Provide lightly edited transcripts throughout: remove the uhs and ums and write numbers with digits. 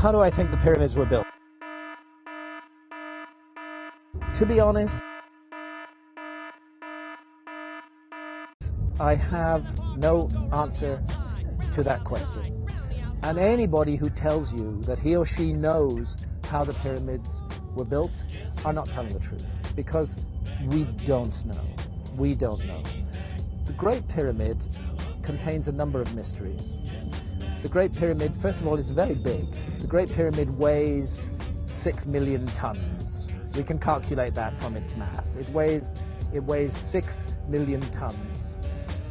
How do I think the pyramids were built? To be honest, I have no answer to that question. And anybody who tells you that he or she knows how the pyramids were built are not telling the truth, because we don't know. We don't know. The Great Pyramid contains a number of mysteries. The Great Pyramid, first of all, is very big. The Great Pyramid weighs 6 million tons. We can calculate that from its mass. It weighs 6 million tons.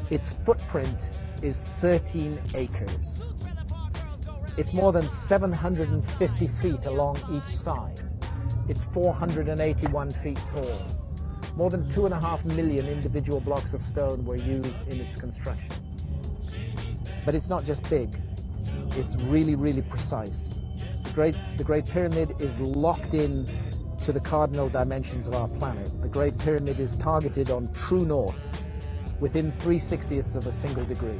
Its footprint is 13 acres. It's more than 750 feet along each side. It's 481 feet tall. More than 2.5 million individual blocks of stone were used in its construction. But it's not just big, it's really, really precise. The Great Pyramid is locked in to the cardinal dimensions of our planet. The Great Pyramid is targeted on true north, within 3/60ths of a single degree.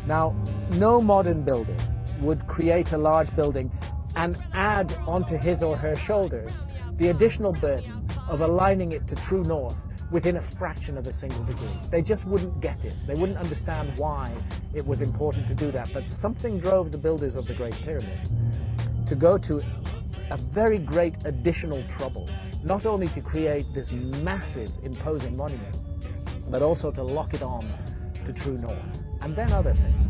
Now, no modern builder would create a large building and add onto his or her shoulders the additional burden of aligning it to true north within a fraction of a single degree. They just wouldn't get it. They wouldn't understand why it was important to do that. But something drove the builders of the Great Pyramid to go to a very great additional trouble, not only to create this massive, imposing monument, but also to lock it on to true north. And then other things,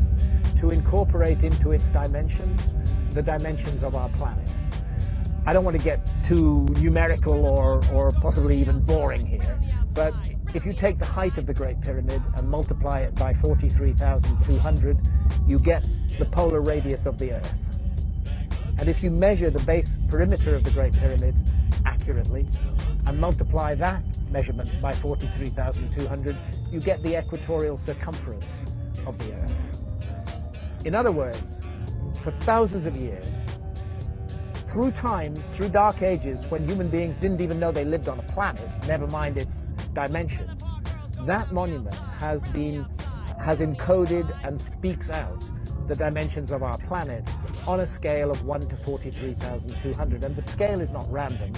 to incorporate into its dimensions the dimensions of our planet. I don't want to get too numerical or possibly even boring here, but if you take the height of the Great Pyramid and multiply it by 43,200, you get the polar radius of the Earth. And if you measure the base perimeter of the Great Pyramid accurately and multiply that measurement by 43,200, you get the equatorial circumference of the Earth. In other words, for thousands of years, through times, through dark ages, when human beings didn't even know they lived on a planet, never mind its dimensions, that monument has encoded and speaks out the dimensions of our planet on a scale of 1 to 43,200. And the scale is not random.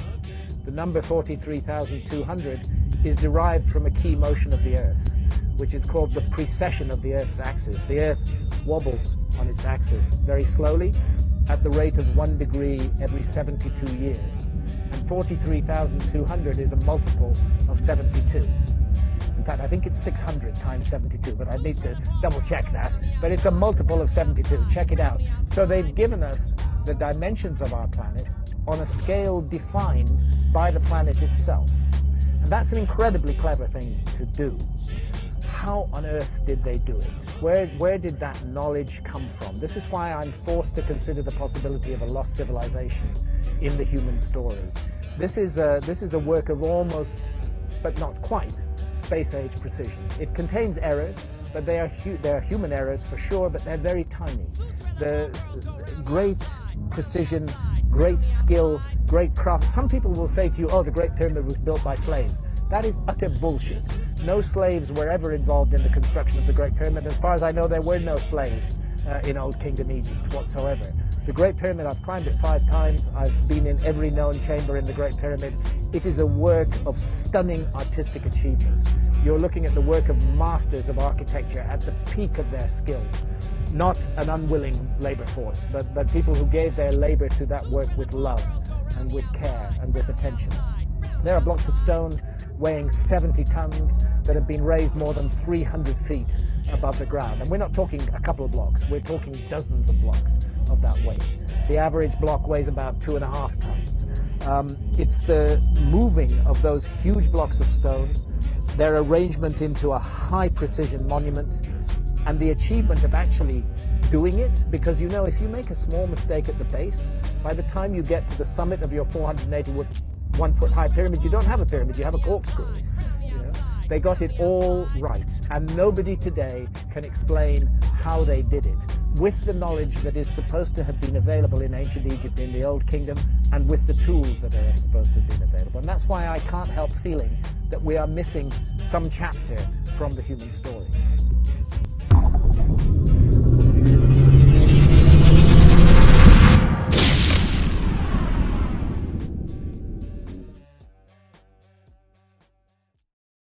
The number 43,200 is derived from a key motion of the Earth, which is called the precession of the Earth's axis. The Earth wobbles on its axis very slowly at the rate of 1 degree every 72 years. And 43,200 is a multiple of 72. In fact, I think it's 600 times 72, but I need to double check that. But it's a multiple of 72. Check it out. So they've given us the dimensions of our planet on a scale defined by the planet itself. And that's an incredibly clever thing to do. How on earth did they do it? Where did that knowledge come from? This is why I'm forced to consider the possibility of a lost civilization in the human story. This is a work of almost, but not quite, space-age precision. It contains errors, but they are human errors for sure, but they're very tiny. The great precision, great skill, great craft. Some people will say to you, oh, the Great Pyramid was built by slaves. That is utter bullshit. No slaves were ever involved in the construction of the Great Pyramid. As far as I know, there were no slaves in Old Kingdom Egypt whatsoever. The Great Pyramid, I've climbed it 5 times. I've been in every known chamber in the Great Pyramid. It is a work of stunning artistic achievement. You're looking at the work of masters of architecture at the peak of their skill. Not an unwilling labor force, but people who gave their labor to that work with love and with care and with attention. There are blocks of stone weighing 70 tons that have been raised more than 300 feet above the ground. And we're not talking a couple of blocks, we're talking dozens of blocks of that weight. The average block weighs about 2.5 tons. It's the moving of those huge blocks of stone, their arrangement into a high precision monument, and the achievement of actually doing it, because you know, if you make a small mistake at the base, by the time you get to the summit of your 481-foot high pyramid, you don't have a pyramid, you have a corkscrew. You know? They got it all right, and nobody today can explain how they did it, with the knowledge that is supposed to have been available in ancient Egypt in the Old Kingdom, and with the tools that are supposed to have been available. And that's why I can't help feeling that we are missing some chapter from the human story.